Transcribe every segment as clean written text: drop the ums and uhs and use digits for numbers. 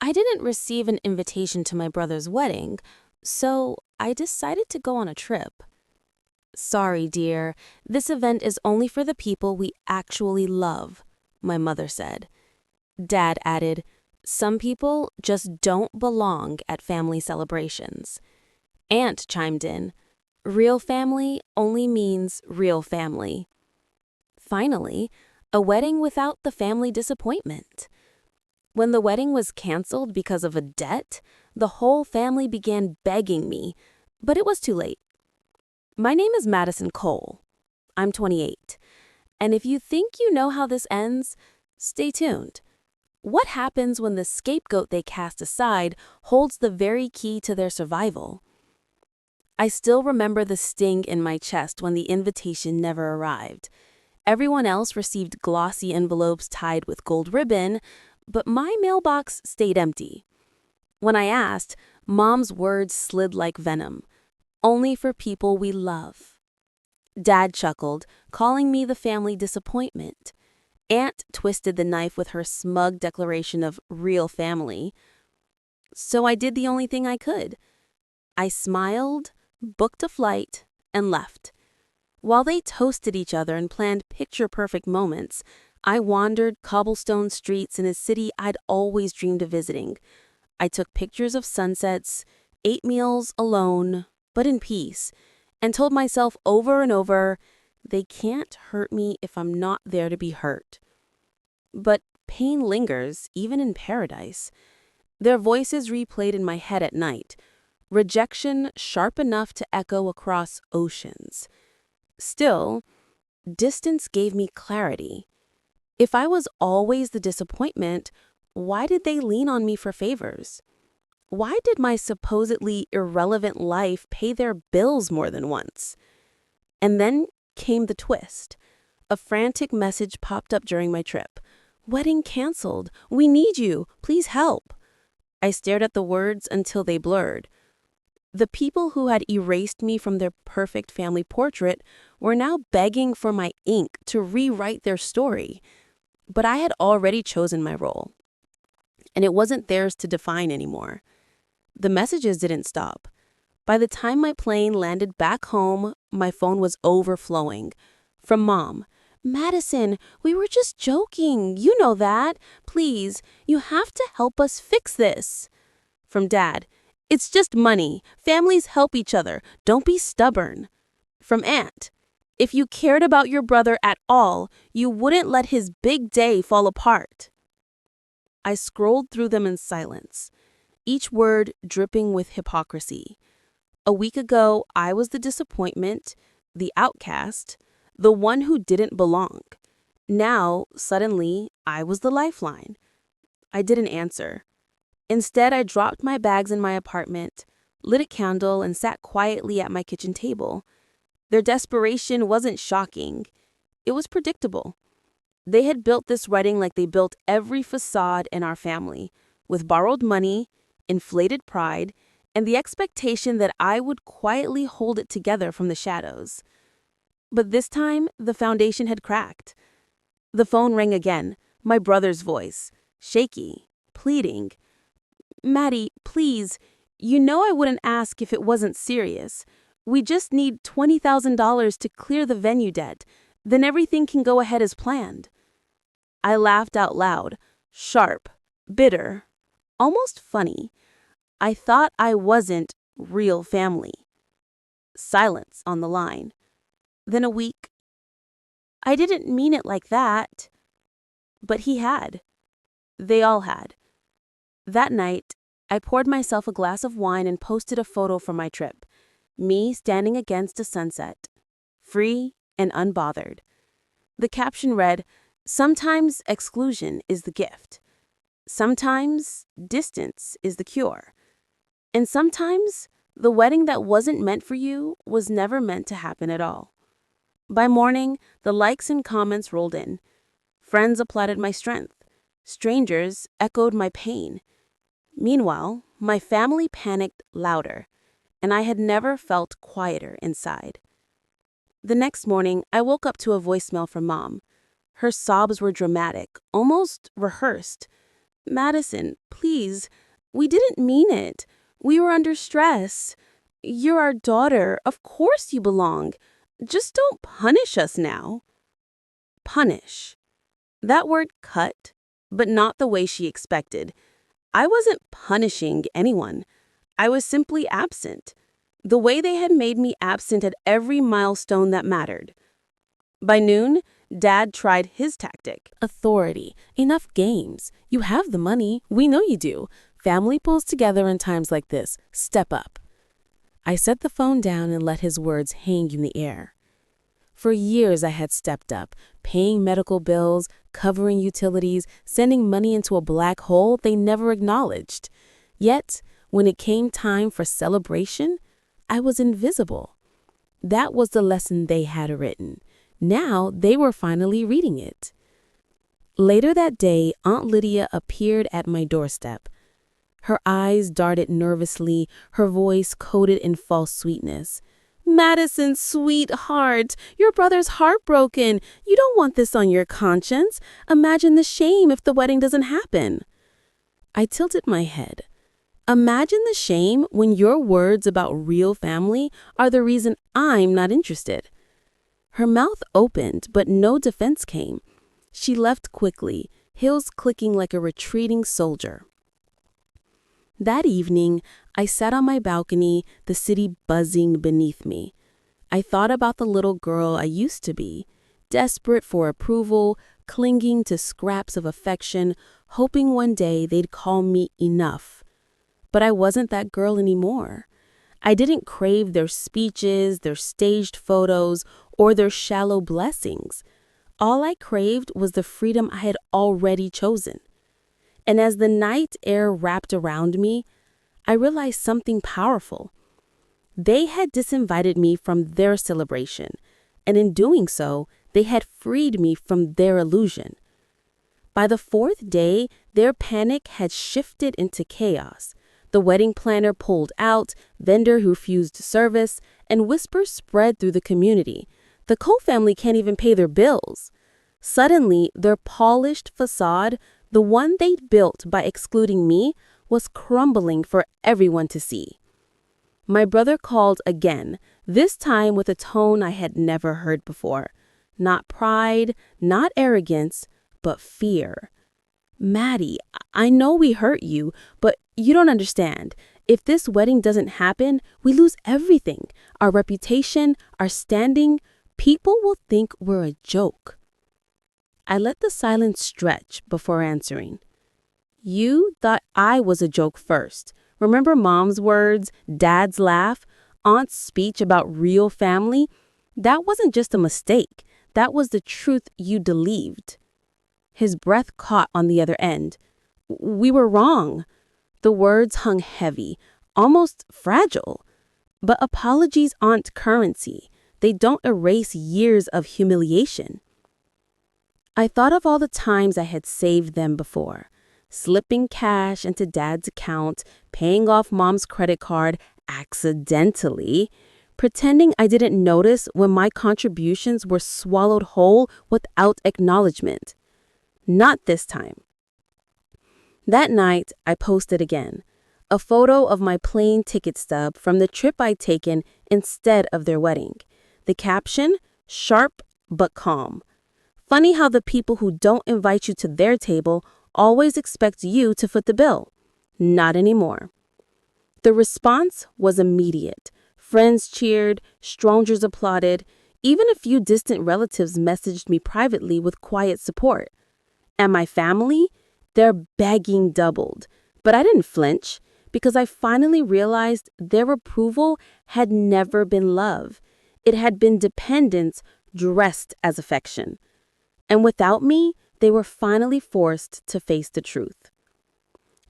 I didn't receive an invitation to my brother's wedding, so I decided to go on a trip. Sorry, dear, this event is only for the people we actually love, my mother said. Dad added, some people just don't belong at family celebrations. Aunt chimed in, real family only means real family. Finally, a wedding without the family disappointment. When the wedding was canceled because of a debt, the whole family began begging me, but it was too late. My name is Madison Cole. I'm 28. And if you think you know how this ends, stay tuned. What happens when the scapegoat they cast aside holds the very key to their survival? I still remember the sting in my chest when the invitation never arrived. Everyone else received glossy envelopes tied with gold ribbon, but my mailbox stayed empty. When I asked, Mom's words slid like venom. Only for people we love. Dad chuckled, calling me the family disappointment. Aunt twisted the knife with her smug declaration of real family. So I did the only thing I could. I smiled, booked a flight, and left. While they toasted each other and planned picture-perfect moments, I wandered cobblestone streets in a city I'd always dreamed of visiting. I took pictures of sunsets, ate meals alone, but in peace, and told myself over and over, they can't hurt me if I'm not there to be hurt. But pain lingers, even in paradise. Their voices replayed in my head at night, rejection sharp enough to echo across oceans. Still, distance gave me clarity. If I was always the disappointment, why did they lean on me for favors? Why did my supposedly irrelevant life pay their bills more than once? And then came the twist. A frantic message popped up during my trip. Wedding canceled. We need you. Please help. I stared at the words until they blurred. The people who had erased me from their perfect family portrait were now begging for my ink to rewrite their story. But I had already chosen my role, and it wasn't theirs to define anymore. The messages didn't stop. By the time my plane landed back home, my phone was overflowing. From Mom, Madison, we were just joking. You know that. Please, you have to help us fix this. From Dad, it's just money. Families help each other. Don't be stubborn. From Aunt, if you cared about your brother at all, you wouldn't let his big day fall apart. I scrolled through them in silence, each word dripping with hypocrisy. A week ago, I was the disappointment, the outcast, the one who didn't belong. Now, suddenly, I was the lifeline. I didn't answer. Instead, I dropped my bags in my apartment, lit a candle, and sat quietly at my kitchen table. Their desperation wasn't shocking. It was predictable. They had built this wedding like they built every facade in our family, with borrowed money, inflated pride, and the expectation that I would quietly hold it together from the shadows. But this time, the foundation had cracked. The phone rang again, my brother's voice, shaky, pleading. Maddie, please, you know I wouldn't ask if it wasn't serious. We just need $20,000 to clear the venue debt. Then everything can go ahead as planned. I laughed out loud, sharp, bitter, almost funny. I thought I wasn't real family. Silence on the line. Then a week. I didn't mean it like that. But he had. They all had. That night, I poured myself a glass of wine and posted a photo from my trip. Me standing against a sunset, free and unbothered. The caption read, sometimes exclusion is the gift. Sometimes distance is the cure. And sometimes the wedding that wasn't meant for you was never meant to happen at all. By morning, the likes and comments rolled in. Friends applauded my strength. Strangers echoed my pain. Meanwhile, my family panicked louder, and I had never felt quieter inside. The next morning, I woke up to a voicemail from Mom. Her sobs were dramatic, almost rehearsed. Madison, please, we didn't mean it. We were under stress. You're our daughter. Of course you belong. Just don't punish us now. Punish. That word cut, but not the way she expected. I wasn't punishing anyone. I was simply absent. The way they had made me absent at every milestone that mattered. By noon, Dad tried his tactic. Authority. Enough games. You have the money. We know you do. Family pulls together in times like this. Step up. I set the phone down and let his words hang in the air. For years, I had stepped up, paying medical bills, covering utilities, sending money into a black hole they never acknowledged. Yet, when it came time for celebration, I was invisible. That was the lesson they had written. Now they were finally reading it. Later that day, Aunt Lydia appeared at my doorstep. Her eyes darted nervously, her voice coated in false sweetness. Madison, sweetheart, your brother's heartbroken. You don't want this on your conscience. Imagine the shame if the wedding doesn't happen. I tilted my head. Imagine the shame when your words about real family are the reason I'm not interested. Her mouth opened, but no defense came. She left quickly, heels clicking like a retreating soldier. That evening, I sat on my balcony, the city buzzing beneath me. I thought about the little girl I used to be, desperate for approval, clinging to scraps of affection, hoping one day they'd call me enough. But I wasn't that girl anymore. I didn't crave their speeches, their staged photos, or their shallow blessings. All I craved was the freedom I had already chosen. And as the night air wrapped around me, I realized something powerful. They had disinvited me from their celebration, and in doing so, they had freed me from their illusion. By the fourth day, their panic had shifted into chaos. The wedding planner pulled out, vendor refused service, and whispers spread through the community. The Cole family can't even pay their bills. Suddenly, their polished facade, the one they'd built by excluding me, was crumbling for everyone to see. My brother called again, this time with a tone I had never heard before. Not pride, not arrogance, but fear. Maddie, I know we hurt you, but you don't understand. If this wedding doesn't happen, we lose everything. Our reputation, our standing. People will think we're a joke. I let the silence stretch before answering. You thought I was a joke first. Remember Mom's words, Dad's laugh, Aunt's speech about real family? That wasn't just a mistake. That was the truth you believed. His breath caught on the other end. We were wrong. The words hung heavy, almost fragile. But apologies aren't currency. They don't erase years of humiliation. I thought of all the times I had saved them before. Slipping cash into Dad's account, paying off Mom's credit card accidentally, pretending I didn't notice when my contributions were swallowed whole without acknowledgement. Not this time. That night, I posted again, a photo of my plane ticket stub from the trip I'd taken instead of their wedding. The caption, sharp but calm. Funny how the people who don't invite you to their table always expect you to foot the bill. Not anymore. The response was immediate. Friends cheered, strangers applauded, even a few distant relatives messaged me privately with quiet support. And my family? Their begging doubled. But I didn't flinch because I finally realized their approval had never been love. It had been dependence dressed as affection. And without me, they were finally forced to face the truth.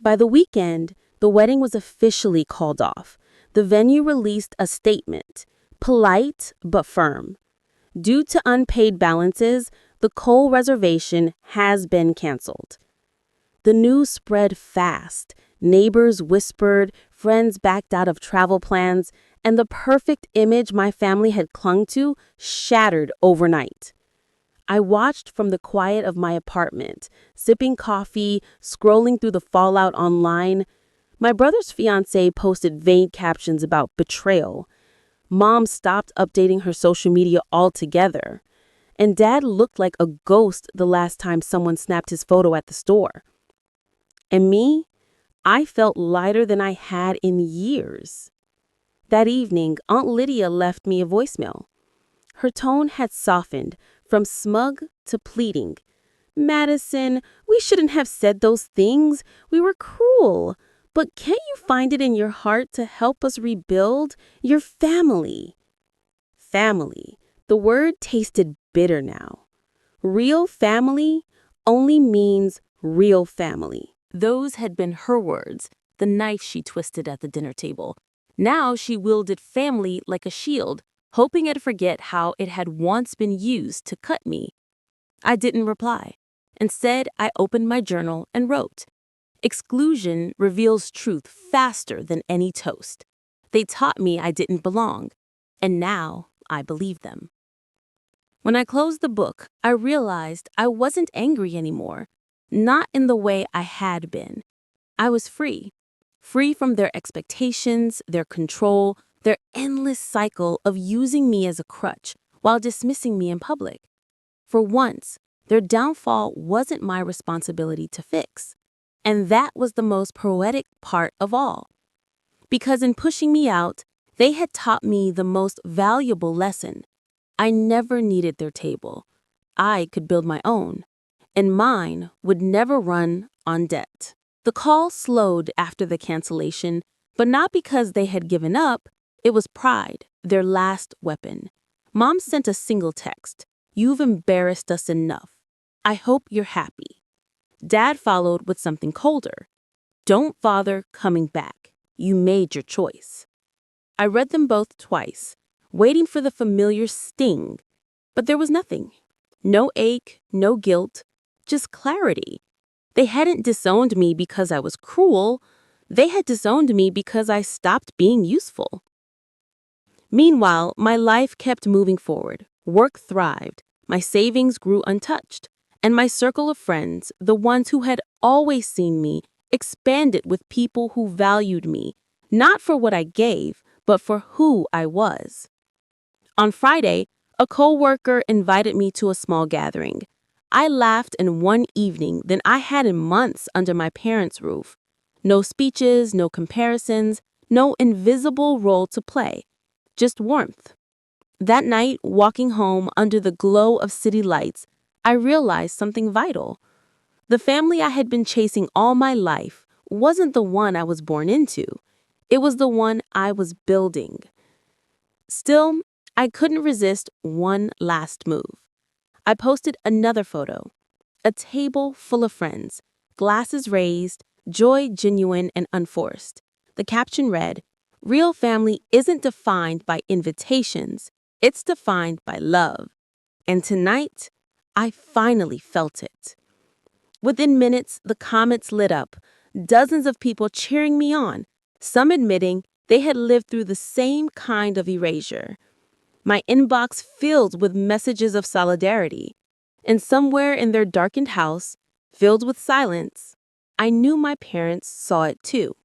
By the weekend, the wedding was officially called off. The venue released a statement, polite but firm. Due to unpaid balances, the Cole reservation has been canceled. The news spread fast. Neighbors whispered, friends backed out of travel plans, and the perfect image my family had clung to shattered overnight. I watched from the quiet of my apartment, sipping coffee, scrolling through the fallout online. My brother's fiancé posted vague captions about betrayal. Mom stopped updating her social media altogether. And Dad looked like a ghost the last time someone snapped his photo at the store. And me, I felt lighter than I had in years. That evening, Aunt Lydia left me a voicemail. Her tone had softened from smug to pleading. Madison, we shouldn't have said those things. We were cruel. But can't you find it in your heart to help us rebuild your family? Family. The word tasted bitter now. Real family only means real family. Those had been her words, the knife she twisted at the dinner table. Now she wielded family like a shield, hoping I'd forget how it had once been used to cut me. I didn't reply. Instead, I opened my journal and wrote, "Exclusion reveals truth faster than any toast. They taught me I didn't belong, and now I believe them." When I closed the book, I realized I wasn't angry anymore, not in the way I had been. I was free. Free from their expectations, their control, their endless cycle of using me as a crutch while dismissing me in public. For once, their downfall wasn't my responsibility to fix. And that was the most poetic part of all. Because in pushing me out, they had taught me the most valuable lesson. I never needed their table. I could build my own, and mine would never run on debt. The call slowed after the cancellation, but not because they had given up. It was pride, their last weapon. Mom sent a single text. "You've embarrassed us enough. I hope you're happy." Dad followed with something colder. "Don't bother coming back. You made your choice." I read them both twice, waiting for the familiar sting, but there was nothing. No ache, no guilt, just clarity. They hadn't disowned me because I was cruel. They had disowned me because I stopped being useful. Meanwhile, my life kept moving forward. Work thrived. My savings grew untouched. And my circle of friends, the ones who had always seen me, expanded with people who valued me, not for what I gave, but for who I was. On Friday, a coworker invited me to a small gathering. I laughed in one evening than I had in months under my parents' roof. No speeches, no comparisons, no invisible role to play, just warmth. That night, walking home under the glow of city lights, I realized something vital. The family I had been chasing all my life wasn't the one I was born into. It was the one I was building. Still, I couldn't resist one last move. I posted another photo. A table full of friends, glasses raised, joy genuine and unforced. The caption read, "Real family isn't defined by invitations, it's defined by love." And tonight, I finally felt it. Within minutes, the comments lit up, dozens of people cheering me on, some admitting they had lived through the same kind of erasure. My inbox filled with messages of solidarity. And somewhere in their darkened house, filled with silence, I knew my parents saw it too.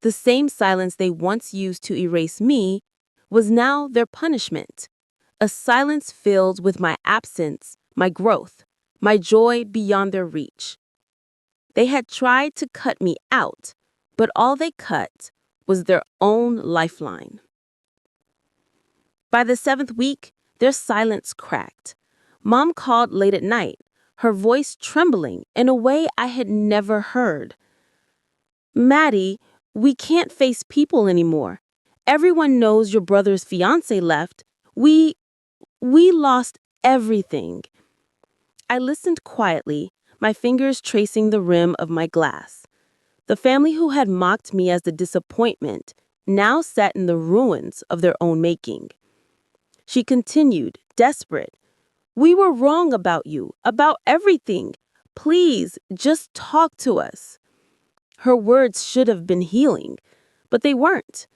The same silence they once used to erase me was now their punishment. A silence filled with my absence, my growth, my joy beyond their reach. They had tried to cut me out, but all they cut was their own lifeline. By the 7th week, their silence cracked. Mom called late at night, her voice trembling in a way I had never heard. "Maddie, we can't face people anymore. Everyone knows your brother's fiancé left. We lost everything." I listened quietly, my fingers tracing the rim of my glass. The family who had mocked me as the disappointment now sat in the ruins of their own making. She continued, desperate. "We were wrong about you, about everything. Please, just talk to us." Her words should have been healing, but they weren't.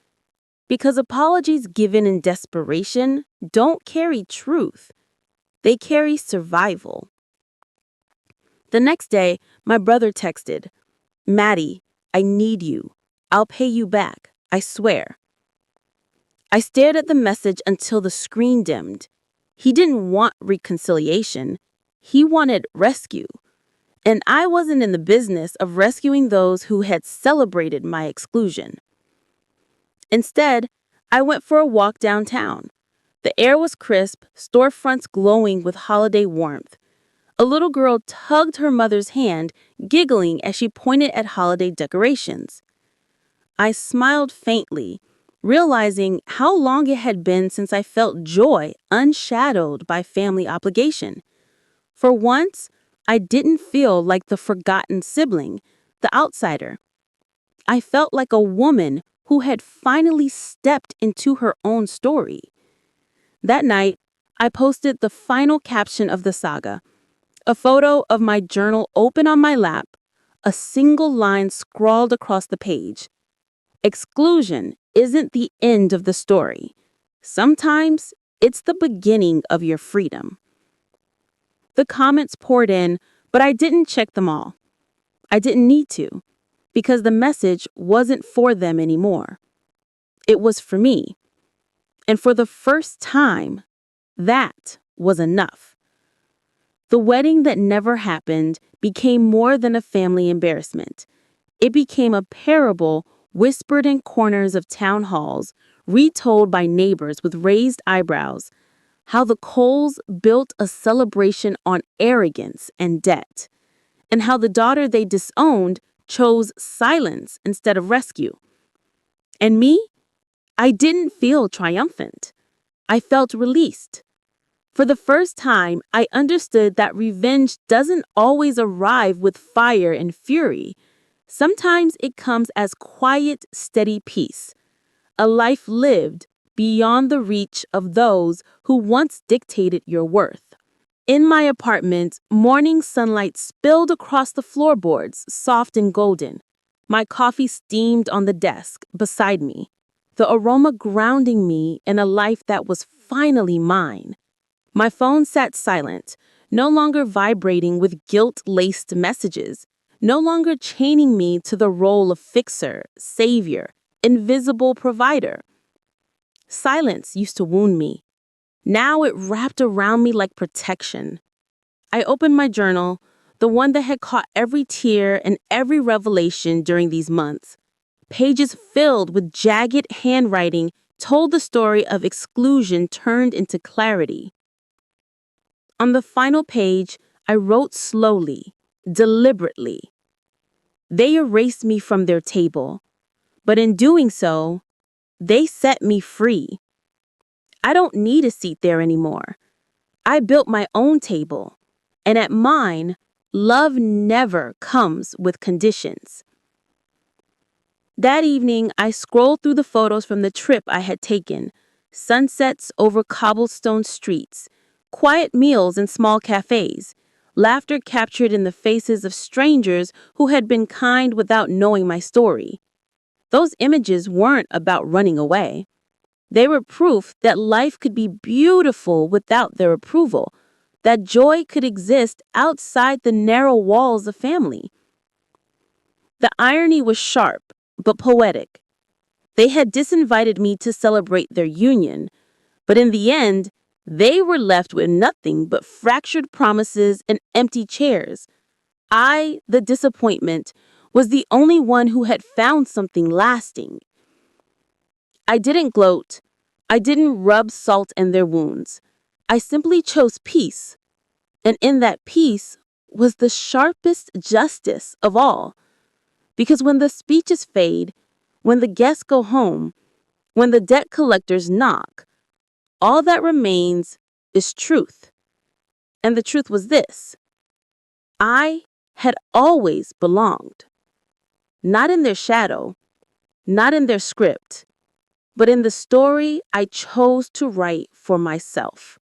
Because apologies given in desperation don't carry truth. They carry survival. The next day, my brother texted, "Maddie, I need you. I'll pay you back, I swear." I stared at the message until the screen dimmed. He didn't want reconciliation. He wanted rescue. And I wasn't in the business of rescuing those who had celebrated my exclusion. Instead, I went for a walk downtown. The air was crisp, storefronts glowing with holiday warmth. A little girl tugged her mother's hand, giggling as she pointed at holiday decorations. I smiled faintly, realizing how long it had been since I felt joy unshadowed by family obligation. For once, I didn't feel like the forgotten sibling, the outsider. I felt like a woman who had finally stepped into her own story. That night, I posted the final caption of the saga, a photo of my journal open on my lap, a single line scrawled across the page. Exclusion isn't the end of the story. Sometimes it's the beginning of your freedom. The comments poured in, but I didn't check them all. I didn't need to, because the message wasn't for them anymore. It was for me. And for the first time, that was enough. The wedding that never happened became more than a family embarrassment. It became a parable whispered in corners of town halls, retold by neighbors with raised eyebrows, how the Coles built a celebration on arrogance and debt, and how the daughter they disowned chose silence instead of rescue. And me? I didn't feel triumphant. I felt released. For the first time, I understood that revenge doesn't always arrive with fire and fury. Sometimes it comes as quiet, steady peace, a life lived beyond the reach of those who once dictated your worth. In my apartment, morning sunlight spilled across the floorboards, soft and golden. My coffee steamed on the desk beside me, the aroma grounding me in a life that was finally mine. My phone sat silent, no longer vibrating with guilt-laced messages, no longer chaining me to the role of fixer, savior, invisible provider. Silence used to wound me. Now it wrapped around me like protection. I opened my journal, the one that had caught every tear and every revelation during these months. Pages filled with jagged handwriting told the story of exclusion turned into clarity. On the final page, I wrote slowly, deliberately. They erased me from their table, but in doing so, they set me free. I don't need a seat there anymore. I built my own table, and at mine, love never comes with conditions. That evening, I scrolled through the photos from the trip I had taken, sunsets over cobblestone streets, quiet meals in small cafes, laughter captured in the faces of strangers who had been kind without knowing my story. Those images weren't about running away. They were proof that life could be beautiful without their approval, that joy could exist outside the narrow walls of family. The irony was sharp, but poetic. They had disinvited me to celebrate their union, but in the end, they were left with nothing but fractured promises and empty chairs. I, the disappointment, was the only one who had found something lasting. I didn't gloat. I didn't rub salt in their wounds. I simply chose peace. And in that peace was the sharpest justice of all. Because when the speeches fade, when the guests go home, when the debt collectors knock, all that remains is truth. And the truth was this: I had always belonged. Not in their shadow, not in their script, but in the story I chose to write for myself.